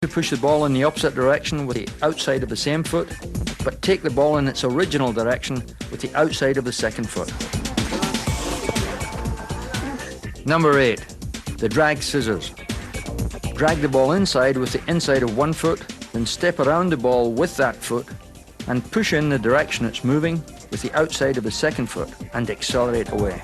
To push the ball in the opposite direction with the outside of the same foot, but take the ball in its original direction with the outside of the second foot. Number 8, the drag scissors. Drag the ball inside with the inside of one foot, then step around the ball with that foot and push in the direction it's moving with the outside of the second foot and accelerate away.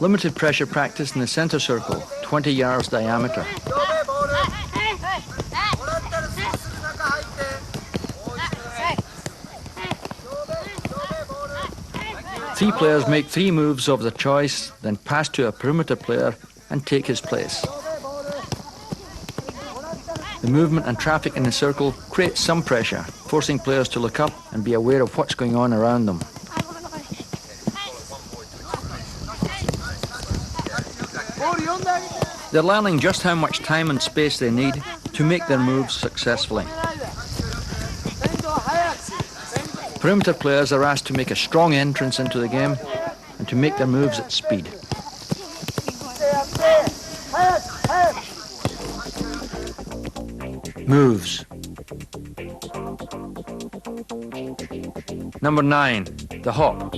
Limited pressure practice in the center circle, 20 yards diameter. 3 players make 3 moves of their choice, then pass to a perimeter player and take his place. The movement and traffic in the circle creates some pressure, forcing players to look up and be aware of what's going on around them. They're learning just how much time and space they need to make their moves successfully. Perimeter players are asked to make a strong entrance into the game and to make their moves at speed. Moves. Number 9, the hop.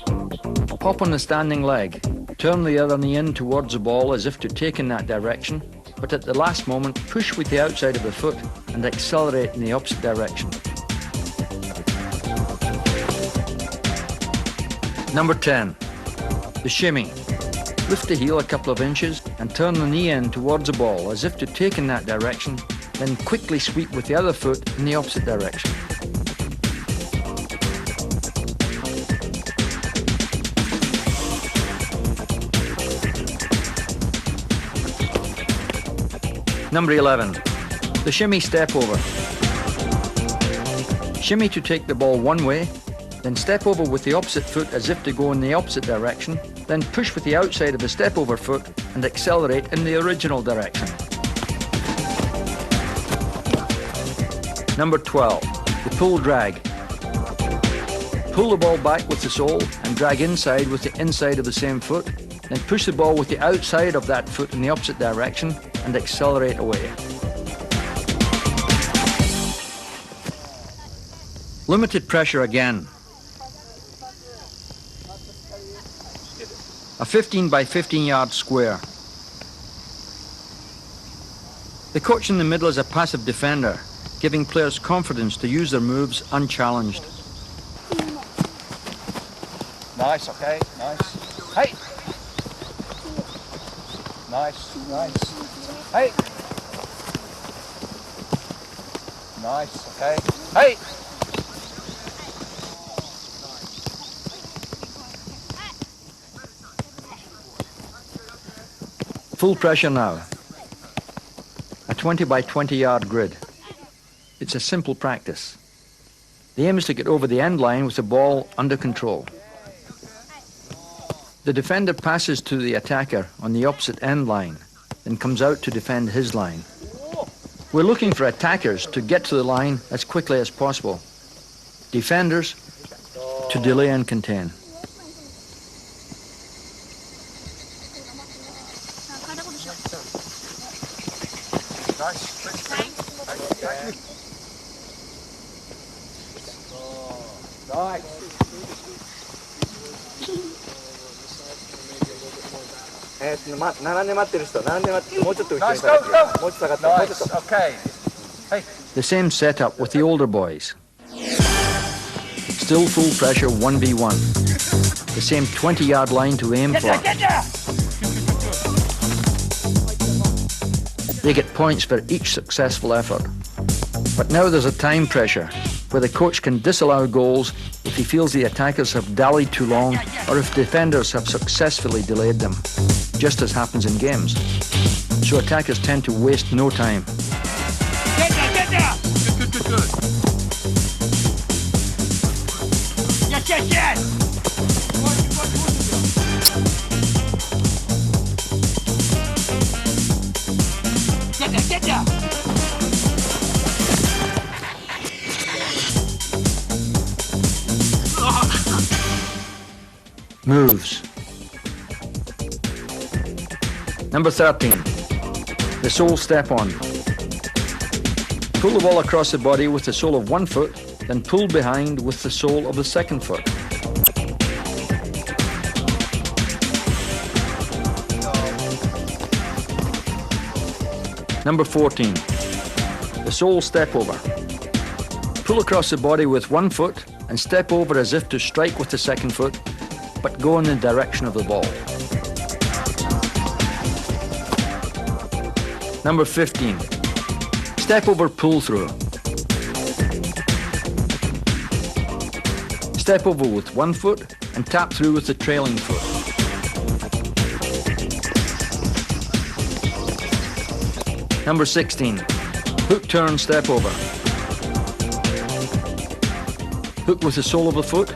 Hop on the standing leg. Turn the other knee in towards the ball as if to take in that direction, but at the last moment push with the outside of the foot and accelerate in the opposite direction. Number 10, the shimmy. Lift the heel a couple of inches and turn the knee in towards the ball as if to take in that direction, then quickly sweep with the other foot in the opposite direction. Number 11, the shimmy step over. Shimmy to take the ball one way, then step over with the opposite foot as if to go in the opposite direction, then push with the outside of the step over foot and accelerate in the original direction. Number 12, the pull drag. Pull the ball back with the sole and drag inside with the inside of the same foot, then push the ball with the outside of that foot in the opposite direction and accelerate away. Limited pressure again. A 15 by 15 yard square. The coach in the middle is a passive defender, giving players confidence to use their moves unchallenged. Nice, okay, nice. Hey! Nice, nice. Hey! Nice, okay. Hey! Full pressure now. A 20 by 20 yard grid. It's a simple practice. The aim is to get over the end line with the ball under control. The defender passes to the attacker on the opposite end line, then comes out to defend his line. We're looking for attackers to get to the line as quickly as possible. Defenders to delay and contain. Okay. Hey. The same setup with the older boys. Still full pressure 1v1. The same 20-yard line to aim for. They get points for each successful effort. But now there's a time pressure where the coach can disallow goals if he feels the attackers have dallied too long or if defenders have successfully delayed them, just as happens in games. So attackers tend to waste no time. Get there! Good. Yes! Get there! Moves. Number 13, the sole step on. Pull the ball across the body with the sole of one foot, then pull behind with the sole of the second foot. Number 14, the sole step over. Pull across the body with one foot and step over as if to strike with the second foot, but go in the direction of the ball. Number 15, step over pull through. Step over with one foot and tap through with the trailing foot. Number 16, hook turn step over. Hook with the sole of the foot,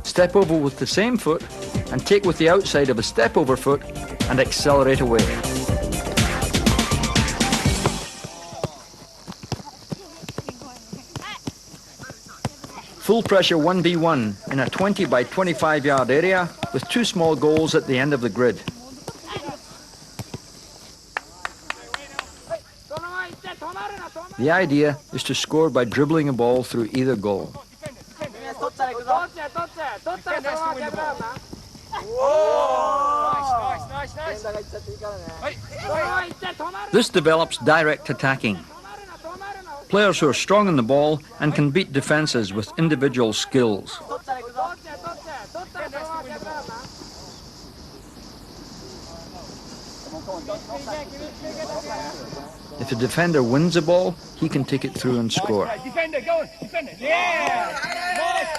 step over with the same foot, and take with the outside of a step over foot and accelerate away. Full pressure 1v1 in a 20 by 25 yard area with two small goals at the end of the grid. The idea is to score by dribbling a ball through either goal. This develops direct attacking. Players who are strong on the ball and can beat defences with individual skills. If the defender wins the ball, he can take it through and score. Defender, go on, defender. Yeah! Nice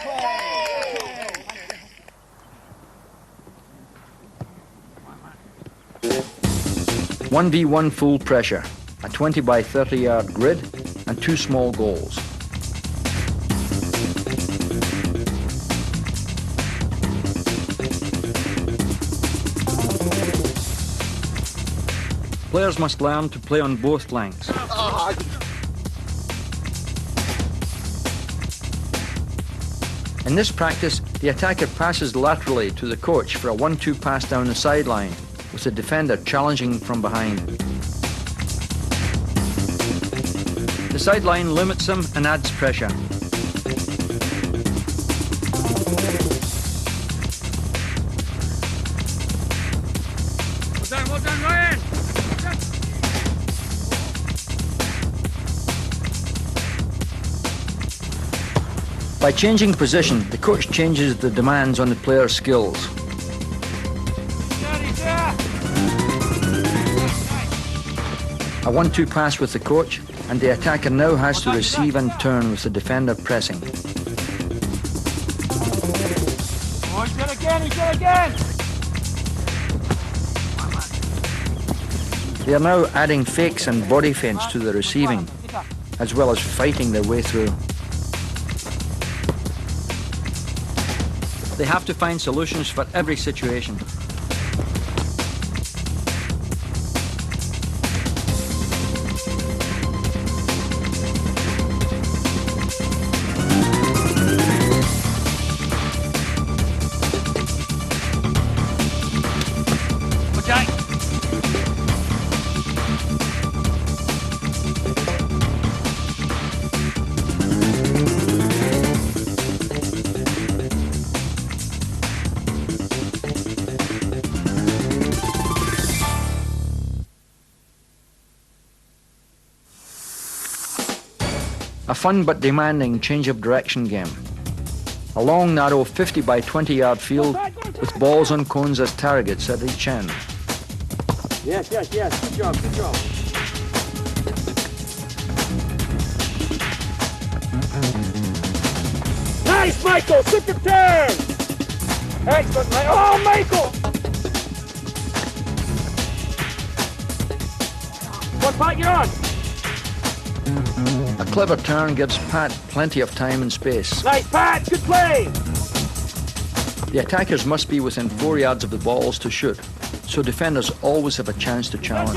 play! 1v1 full pressure, a 20 by 30 yard grid and two small goals. Players must learn to play on both flanks. In this practice, the attacker passes laterally to the coach for a 1-2 pass down the sideline, with the defender challenging from behind. The sideline limits him and adds pressure. Well done, Ryan! By changing position, the coach changes the demands on the player's skills. A 1-2 pass with the coach, and the attacker now has to receive and turn with the defender pressing. Oh, he's got again! They are now adding fakes and body feints to the receiving, as well as fighting their way through. They have to find solutions for every situation. A fun but demanding change of direction game. A long, narrow 50 by 20 yard field with balls on cones as targets at each end. Yes. Good job. Nice, Michael! Super turn! Excellent, mate. Oh, Michael! What part you're on? A clever turn gives Pat plenty of time and space. Nice, Pat! Good play! The attackers must be within 4 yards of the balls to shoot, so defenders always have a chance to challenge.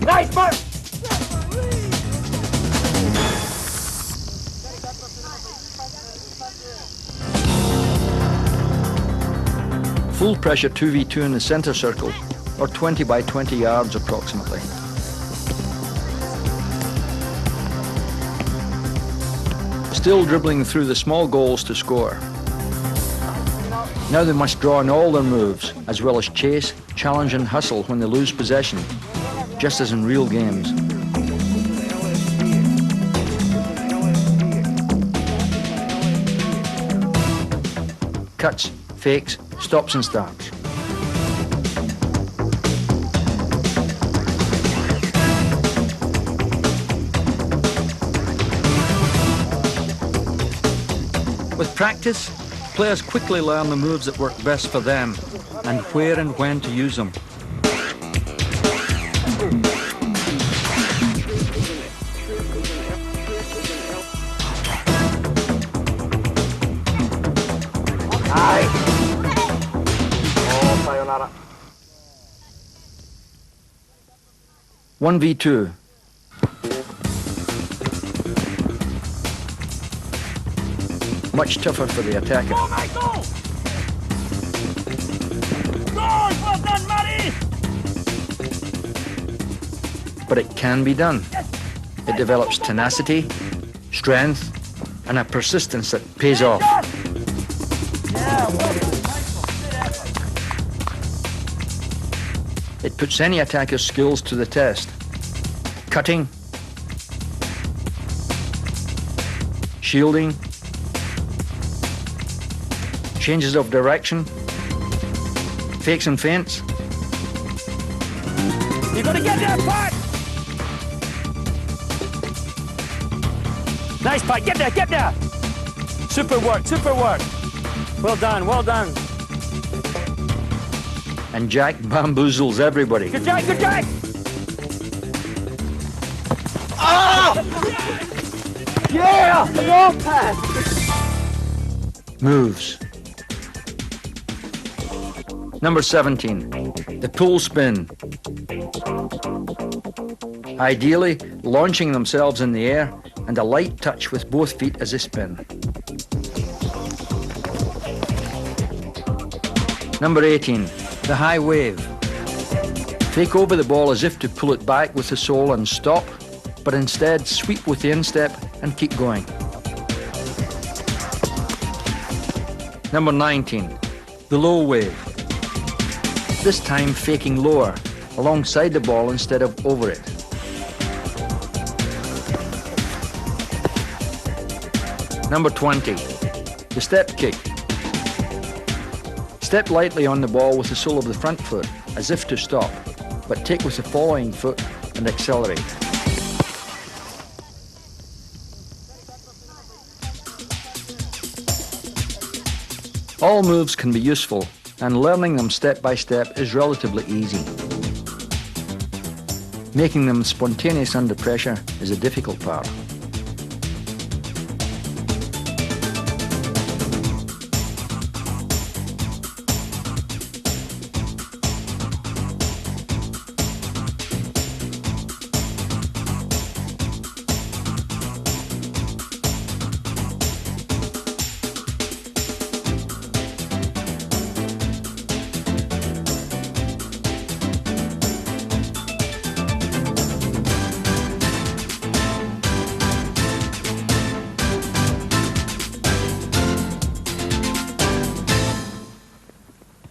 Nice, Mark! full pressure 2v2 in the centre circle, or 20 by 20 yards approximately. Still dribbling through the small goals to score. Now they must draw on all their moves, as well as chase, challenge and hustle when they lose possession, just as in real games. Cuts, fakes, stops and starts. With practice, players quickly learn the moves that work best for them and where and when to use them. Aye. Oh, sayonara. 1v2. Much tougher for the attacker. Go, Michael! Goal! Well done, Mary! But it can be done. It develops tenacity, strength, and a persistence that pays off. Yeah, well done, Michael. Good effort. It puts any attacker's skills to the test. Cutting, shielding, changes of direction, fakes and feints. You gotta get there, Pat! Nice, Pat. Get there, get there! Super work, super work. Well done, well done. And Jack bamboozles everybody. Good Jack, good Jack! Yeah! Go, Pat! Moves. Number 17, the pull spin. Ideally, launching themselves in the air and a light touch with both feet as they spin. Number 18, the high wave. Fake over the ball as if to pull it back with the sole and stop, but instead sweep with the instep and keep going. Number 19, the low wave. This time faking lower, alongside the ball instead of over it. Number 20, the step kick. Step lightly on the ball with the sole of the front foot, as if to stop, but take with the following foot and accelerate. All moves can be useful, and learning them step by step is relatively easy. Making them spontaneous under pressure is a difficult part.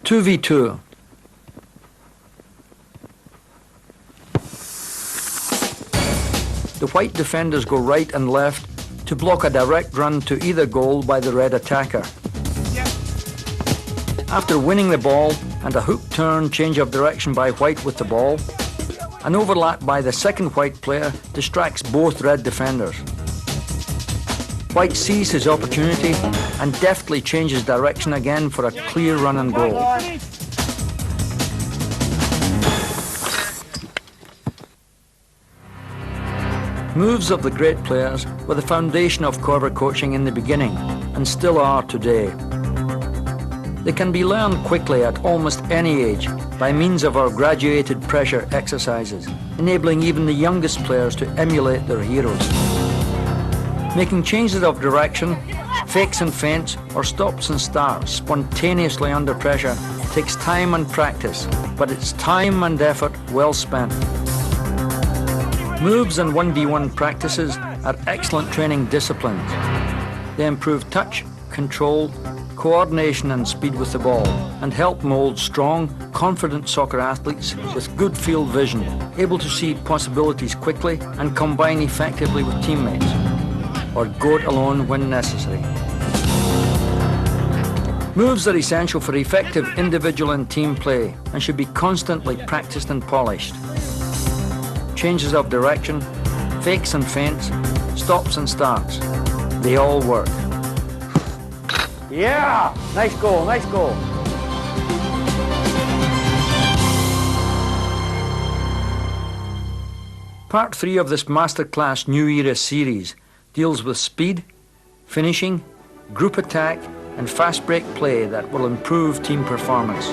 Two v two. The white defenders go right and left to block a direct run to either goal by the red attacker. After winning the ball and a hook turn change of direction by white with the ball, an overlap by the second white player distracts both red defenders. White sees his opportunity and deftly changes direction again for a clear run and goal. Moves of the great players were the foundation of clever coaching in the beginning and still are today. They can be learned quickly at almost any age by means of our graduated pressure exercises, enabling even the youngest players to emulate their heroes. Making changes of direction, fakes and feints, or stops and starts spontaneously under pressure takes time and practice, but it's time and effort well spent. Moves and 1v1 practices are excellent training disciplines. They improve touch, control, coordination and speed with the ball, and help mould strong, confident soccer athletes with good field vision, able to see possibilities quickly and combine effectively with teammates, or go it alone when necessary. Moves are essential for effective individual and team play and should be constantly practiced and polished. Changes of direction, fakes and feints, stops and starts, they all work. Yeah! Nice goal, nice goal. Part 3 of this Masterclass New Era series deals with speed, finishing, group attack and fast break play that will improve team performance.